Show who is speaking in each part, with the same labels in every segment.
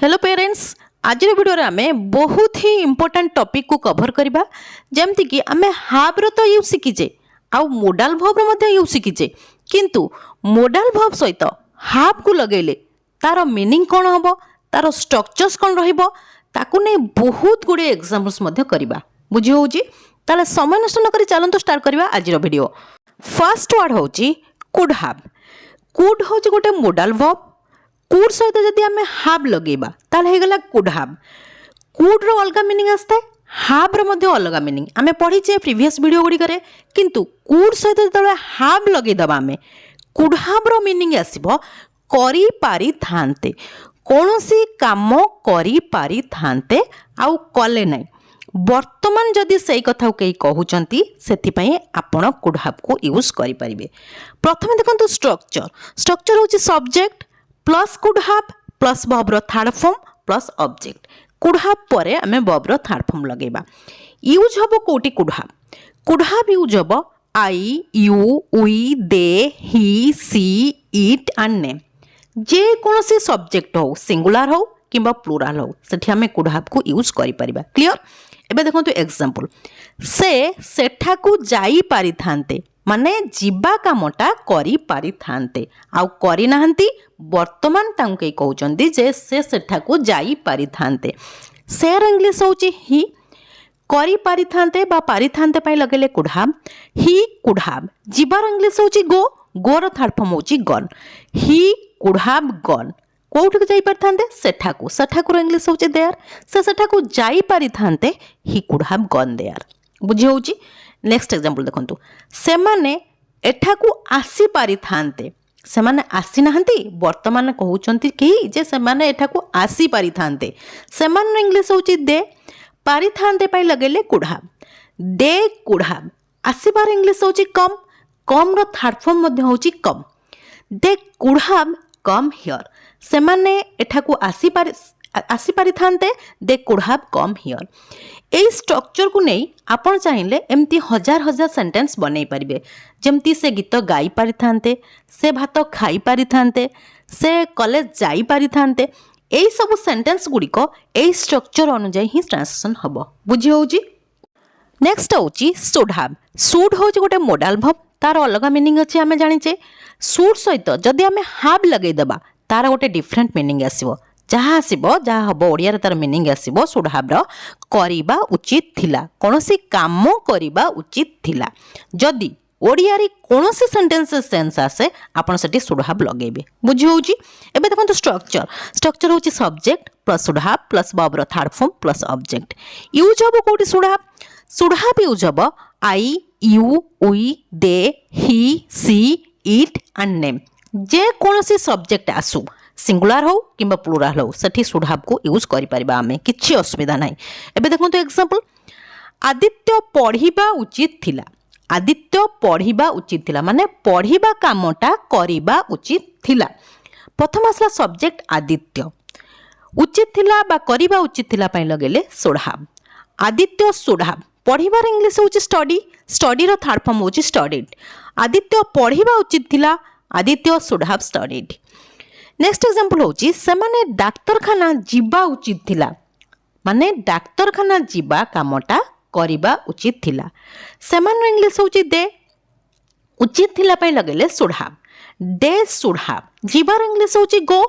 Speaker 1: Hello parents, आज video रे आमे बहुत ही इंपोर्टेंट टॉपिक को कवर करबा। जेमति कि आमे हाव रो तो यूज शिखिचे आउ मोडाल वर्ब रो मध्ये यूज शिखिचे, किंतु मोडाल वर्ब सहित हाव को लगेले तार मीनिंग कोन हबो, तार स्ट्रक्चर्स कोन रहिबो, ताकू नै बहुत गुडे एग्जांपल्स मध्ये करबा। बुझी होउची? ताले समय नष्ट न करी चलंतो स्टार्ट करबा आज रो वीडियो। फर्स्ट वर्ड होउची कुड हाव। कुड होउची गोटे मोडाल वर्ब। कुड सहित जदि आमे हाव लगेबा ताले हे गला कुड हाव। कुड रो अलगा मीनिंग आस्ते, हाव रो मध्ये अलगा मीनिंग आमे पढिचे प्रीवियस वीडियो गुडी करे, किंतु कुड सहित जदि हाव लगेई दबा आमे कुड हाव रो मीनिंग आसीबो करी पारि थांते, कोनोसी काम करी पारि थांते आउ कले नै। वर्तमान जदि सेई कथा कई कहउचंती सेति पई आपण कुड हाव को यूज करि परिबे। प्रथमे देखंतु स्ट्रक्चर। स्ट्रक्चर होची subject plus could have plus verb रो third form plus object. Could have परे आमे वर्ब रो थर्ड फॉर्म लगेबा। यूज हबो कोटी could have. Could have use हबो I, you, we, they, he, she, it and name. जे कोनोसी सब्जेक्ट हो, सिंगुलर हो किंबा प्लुराल हो, सेठी आमे कुड हाव को यूज करि परिबा। क्लियर? एबे देखंतु एग्जांपल। से सेठा को जाई पारि थांते, माने जीवा कामटा करी पारि थांते आउ करी नाहंती, वर्तमान तांके कहउचंदी जे से सेठा को जाई पारि थांते। सेर इंग्लिश होची ही। करी पारि थांते बा पारि थांते पई लगेले could have. He could have. जीवार इंग्लिश होची गो। गोर थर्ड फॉर्म होची gone. He could have gone. कोउठ जाई पारि थांते? सेठाकू। सेठाकू इंग्लिश होची देयर। से सेठाकू जाई पारि थांते, he could have gone there. बुझी होची? नेक्स्ट एग्जांपल देखंतु। सेमाने एठाकू आसी पारि थांते। सेमाने आसी नाहंती, वर्तमान कहउचंती कि जे सेमाने एठाकू आसी पारि थांते। सेमान इंग्लिश होची दे। पारि थांते पई लगेले could have. They could have. आसीबार इंग्लिश होची कम। कम रो थर्ड फॉर्म मध्ये होची कम। दे कुड हाव कम हियर। सेमाने एठाकू आसी पारि थांते, they could have come here. एई स्ट्रक्चर को नहीं आपण चाहिए एमती हजार हजार सेंटेंस बनै परिबे। जेमती से गीत गाई पारि थांते, से भात खाई पारि थांते, से कॉलेज जाई पारि थांते। एई सब सेंटेंस गुड़िक एई स्ट्रक्चर अनुसार ही ट्रांसलेशन हबो। बुझी होउची? नेक्स्ट होउची शुड हाव। शुड होउची गोटे मोडाल वर्ब। तार अलग मीनिंग अछि आमे जानिचे। शुड सहित जदि आमे हाव लगेई दबा तार गोटे डिफरेंट मीनिंग आसीबो। जहाँ आसीबो, जहाँ हबो ओडिया रे तार मीनिंग आसीबो शुड हाव रो करिबा उचित थिला, कोनोसी काम करिबा उचित थिला। जदि ओडिया रे कोनोसी सेंटेंस सेंस आसे आपण सेठी शुड हाव लगेबे। बुझी होउची? एबे देखंतु स्ट्रक्चर। स्ट्रक्चर होउची subject plus should have plus verb रो third form plus object. Use हबो कोठी should have? Should have use हबो I, you, we, they, he, she, it and name. जे कोनोसी सब्जेक्ट आसु, सिंगुलर हो किंबा प्लुराल हो, सेठी शुड हाव को यूज करि परिबा आमे, किछि असुविधा नाही। एबे देखंतु एग्जांपल। आदित्य पढ़िबा उचित थिला। आदित्य पढ़िबा उचित थिला माने पढ़िबा कामटा करिबा उचित थिला। प्रथम आसला सब्जेक्ट आदित्य। उचित थिला बा करिबा उचित थिला पई लगेले should have. Aditya should have. पढ़िबार इंग्लिश होची स्टडी। स्टडी रो थर्ड फॉर्म होची स्टडीड। आदित्य पढ़िबा उचित थिला, Aditya should have studied. Next example होची सेमाने डाक्तरखाना जीवा उचित थिला, माने डाक्तरखाना जीवा कामटा करिबा उचित थिला। सेमान इंग्लिश होची दे। उचित थिला पई लगेले should have. They should have. जीवार इंग्लिश होची गो।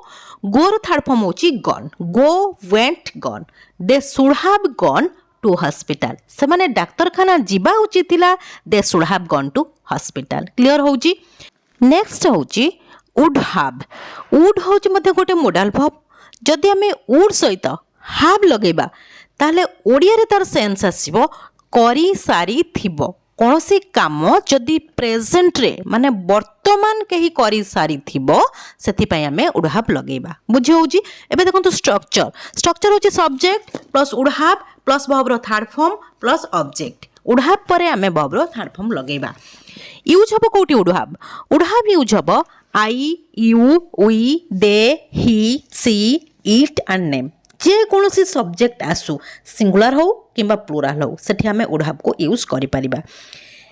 Speaker 1: गोर थर्ड फॉर्म होची gone. Go went gone. They should have gone to hospital. सेमाने डाक्तरखाना जीवा उचित थिला, they should have gone to hospital. Clear होची? नेक्स्ट होची वुड हाव। वुड होची मध्ये गोटे मोडाल वर्ब। जदि आमे वुड सहित हाव लगेबा ताले ओडिया रे तार सेंस आसीबो करी सारी थिबो। कोनोसी काम जदि प्रेजेंट रे माने वर्तमान केही करी सारी थिबो, सेति पई आमे वुड हाव लगेबा। बुझी होउची? एबे देखंतु स्ट्रक्चर। स्ट्रक्चर होची subject plus would have plus verb रो third form plus object. Would have परे आमे वर्ब रो थर्ड फॉर्म लगेबा। यूज हबो कोठी would have? Would have use हबो I, you, we, they, he, she, it and name. जे कोनोसी सब्जेक्ट आसु, सिंगुलर हो किंबा प्लुराल हो, सेठी आमे वुड हाव को यूज करि परिबा।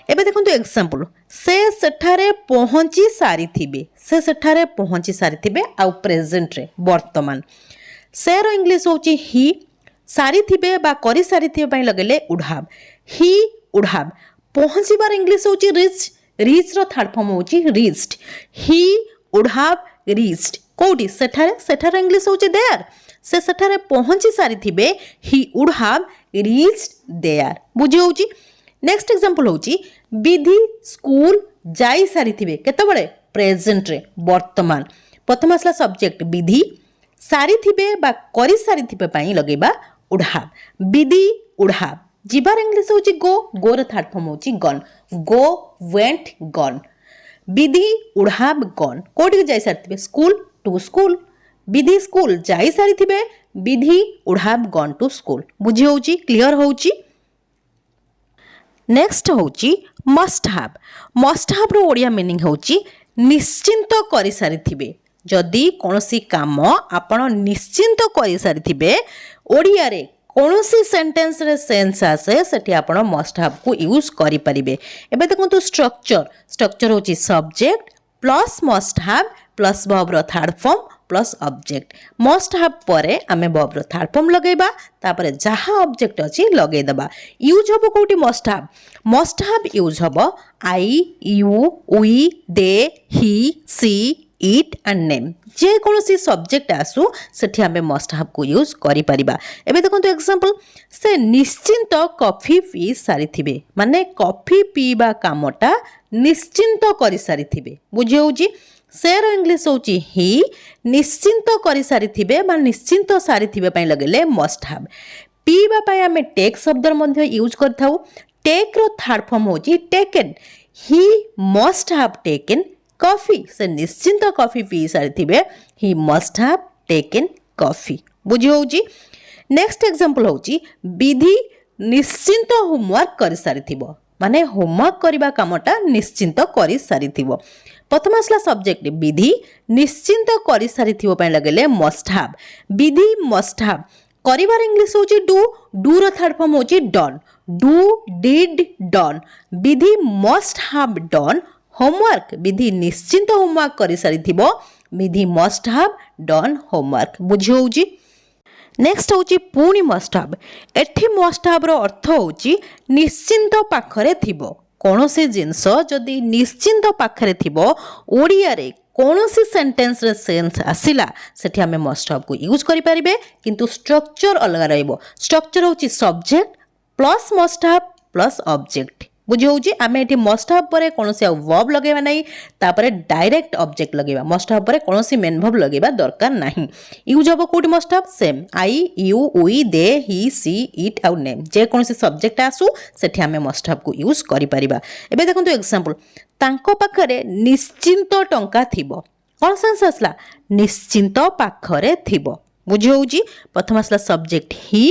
Speaker 1: एबे देखंतु एग्जांपल। से सेठारे पहुंची सारी थिबे। से सेठारे पहुंची सारी थिबे आउ प्रेजेंट रे वर्तमान। से रो इंग्लिश होची ही सारी थिबे बा करी सारी थिबे पई लगेले would have he would have पहुंचीबार इंग्लिश होची रीच रीच रो थर्ड फॉर्म होची reached he would have reached कोठी सेठारे इंग्लिश होची देयर से सेठारे पहुंची सारी थिबे he would have reached there बुझी होची नेक्स्ट एग्जांपल होची विधि स्कूल जाई सारी थिबे केतेबेले प्रेजेंट रे वर्तमान प्रथम आसला सब्जेक्ट विधि सारी थिबे बा करी सारी थिबे पई लगेबा would have Vidhi would have जिबार इंग्लिश होची गो गो रे थर्ड फॉर्म होची gone go went gone Vidhi would have gone कोठी जाई सारी थिबे school to school Vidhi school जाई सारी थिबे Vidhi would have gone to school बुझी होची क्लियर होची नेक्स्ट होची मस्ट हैव रो ओडिया मीनिंग होची निश्चिंत करि सारी थिबे जदि कोनोसी काम आपण निश्चिंत करि सारी थिबे ओडिया रे कोनोसी सेंटेंस रे सेंस आसे सेठी आपण मस्ट हैव को यूज करि परिबे एबे देखंतु स्ट्रक्चर होची subject plus must have plus verb रो third form plus object must have परे आमे वर्ब रो थर्ड फॉर्म लगेबा तापरे जहा ऑब्जेक्ट अछि लगेई दबा यूज हबो कोठी मस्ट हैव यूज हबो I you we they he she it and name जे कोनोसी सब्जेक्ट आसु सेठी आमे मस्ट हैव को यूज करि परिबा एबे देखंतु एग्जांपल से निश्चिंत कॉफी पी सारी थिबे माने कॉफी पीबा कामटा निश्चिंत करि सारी थिबे बुझी होउची से रो इंग्लिश होची ही निश्चिंत करि सारी थिबे मा निश्चिंत सारी थिबे पई लगेले मस्ट हैव पीबा पई आमे टेक शब्द मध्ये यूज करथाउ टेक रो थर्ड फॉर्म होची taken he must have taken coffee से निश्चिंत कॉफी पी सारी थिबे he must have taken coffee बुझी होची नेक्स्ट एग्जांपल होची विधि निश्चिंत होमवर्क करि सारी थिबो माने होमवर्क करबा कामटा निश्चिंत करि सारी थिबो प्रथम आसला सब्जेक्ट विधि निश्चिंत करि सारी थिबो पय लगेले must have Vidhi must have करिवार इंग्लिश होची डू रो थर्ड फॉर्म होची done do did done Vidhi must have done homework Vidhi निश्चिंत होमवर्क करि सारी थिबो Vidhi must have done homework बुझी होउची नेक्स्ट होची पुणी मस्ट हैव एठी मस्ट हैव रो अर्थ होची निश्चिंत पाखरे थिबो कोनोसी जिंस जदि निश्चिंत पाखरे थिबो ओडिया रे कोनोसी सेंटेंस रे सेंस आसिला सेठी हमें मस्ट हैव को यूज करि परिबे किंतु स्ट्रक्चर अलग रहइबो स्ट्रक्चर होची subject plus must have plus object बुझी होची आमे एठी मस्ट हैव परे कोनोसी वर्ब लगेबा नाही तापरे डायरेक्ट ऑब्जेक्ट लगेबा मस्ट हैव परे कोनोसी मेन वर्ब लगेबा दरकार नाही यूज हबो कोठी must have same I you we they he she it आउ नेम जे कोनोसी सब्जेक्ट आसु सेठी आमे मस्ट हैव को यूज करि परिबा एबे देखंतु एग्जांपल तांको पाखरे निश्चिंत टंका थिबो कोन सेंस आसला निश्चिंत पाखरे थिबो बुझी होची प्रथम आसला सब्जेक्ट ही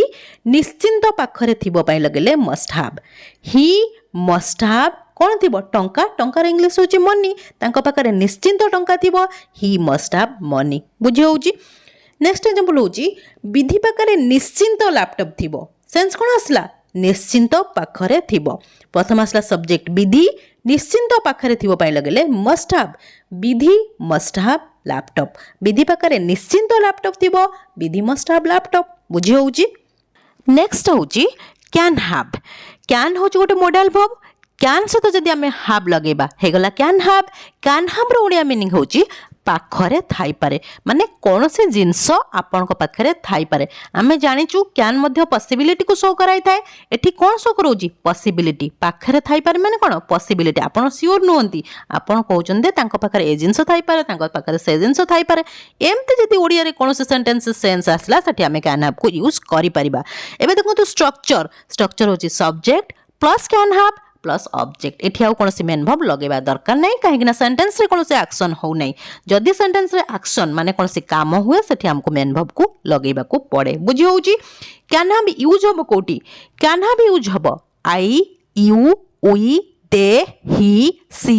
Speaker 1: निश्चिंत पाखरे थिबो पई लगेले must have he must have कौन थी टंका टंकार इंग्लिश होची मनी तांको पाखरे निश्चिंत टंका थिबो ही मस्ट हैव मनी बुझी होची नेक्स्ट एग्जांपल होची विधि पाखरे निश्चिंत लैपटॉप थिबो सेंस कोन आसला निश्चिंत पाखरे थिबो प्रथम आसला सब्जेक्ट विधि निश्चिंत पाखरे थिबो पई लगेले must have Vidhi must have laptop Vidhi पाखरे निश्चिंत लैपटॉप थिबो विधि मस्ट हैव लैपटॉप बुझी होची नेक्स्ट होची कैन होची गोटे मॉडल वर्ब कैन सहित जदि आमे हैव लगेबा हेगला कैन हैव रो ओडिया मीनिंग होची पाखरे थाई पारे माने कोनोसी जिंस आपनको पाखरे थाई पारे आमे जानिचु कैन मध्ये पॉसिबिलिटी को शो कराई थाए एठी कोन शो करोजी पॉसिबिलिटी पाखरे थाई पारे माने कोन पॉसिबिलिटी आपन श्योर नोंती आपन कहउचन दे तांको पाखरे ए जिंस थाई पारे तांको पाखरे से जिंस थाई पारे एमते जदि ओडिया रे कोनोसी सेंटेंस सेंस आसला सठी आमे कैन हैव को यूज करि परिबा एबे देखंतु स्ट्रक्चर होची subject plus can have plus object एठी आउ कोनोसी मेन वर्ब लगेबा दरकार नै काहे कि सेंटेंस रे कोनोसी एक्शन हो नै जदि सेंटेंस रे एक्शन माने कोनोसी काम हुए सेठी हमको मेन वर्ब को लगेबा को पड़े बुझी होउची कैन हैव यूज हबो कोटी कैन हैव यूज हबो I you we they he she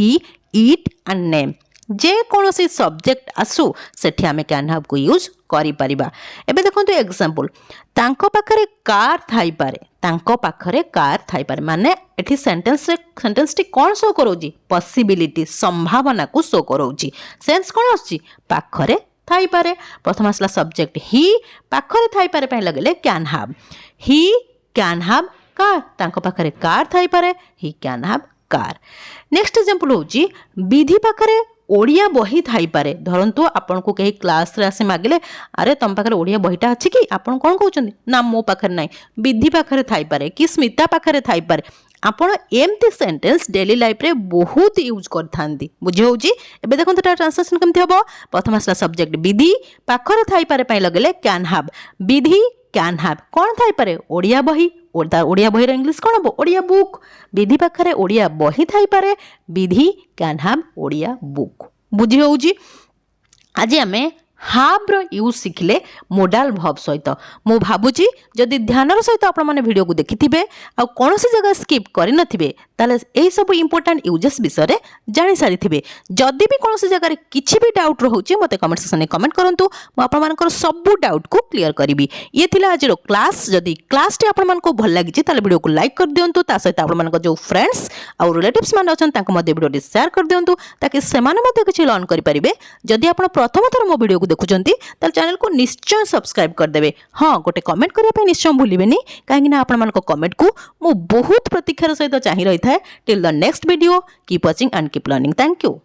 Speaker 1: it and name जे कोनोसी सब्जेक्ट आसु सेठी हमें कैन हैव को यूज करि परिबा एबे देखंतु एग्जांपल तांको पाखरे कार थाई पारे तांको पाखरे कार थाई पारे माने एठी सेंटेंस टी कोन शो करोजी पॉसिबिलिटी संभावना को शो करोजी सेंस कोन आछि पाखरे थाई पारे प्रथम आसला सब्जेक्ट ही पाखरे थाई पारे पई लगले can have he can have car तांको पाखरे कार थाई पारे he can have car. Next example होची विधि पाखरे ओडिया बही थाई पारे धरंतु आपन को कहीं क्लास रे आसे मागले अरे तुम पाखरे ओडिया बहीटा अछि कि आपन कोन कहउछन ना मो पाखरे नाही विधि पाखरे थाई पारे कि स्मिता पाखरे थाई पारे आपण एमती सेंटेंस डेली लाइफ रे बहुत यूज कर थांदी बुझे होची। एबे देखन तो ट्रांसलेशन केमती हबो प्रथम आसला सब्जेक्ट विधि पाखरे थाई पारे पई लगले can have Vidhi can have कौन थाई पारे ओडिया बही ओडिया बही रे इंग्लिश कौन हबो ओडिया बुक विधि पाखरे ओडिया बही थाई पारे विधि कैन हैव ओडिया बुक बुझी होउची। आज आमे हाव रो यूज शिखले मोडाल वर्ब सहित मु भाबुची जदि ध्यानर सहित आपण माने वीडियो को देखिथिबे आ कोनोसी जगह स्किप करि नथिबे ताले एई सब इंपोर्टेंट यूजेस विषय रे जानि सारिथिबे। जदि भी कोनोसी जगह रे किछि भी डाउट रहउची मते कमेंट सेक्शन में कमेंट करंतु मु आपण मानकर सब डाउट को क्लियर करिवि। ये थिला आज रो क्लास जदि क्लास टे आपण मानको भल लागिची ताले वीडियो को लाइक कर दियंतु ता सहित आपण मानको जो फ्रेंड्स आ रिलेटिव्स मान अछन ताको मध्ये वीडियो शेयर कर दियंतु ताकि सेमाने मध्ये किछि लर्न करि परिबे। जदि आपण प्रथम थर मो वीडियो को देखुचंती ताल चैनल को निश्चय सब्सक्राइब कर देबे। हां गोटे कमेंट करिया पे निश्चय भूलिबेनी काहेकि ना आपण मानको कमेंट को मु बहुत प्रतीक्षार सहित चाहि रही थाए। Till the next video keep watching and keep learning. Thank you.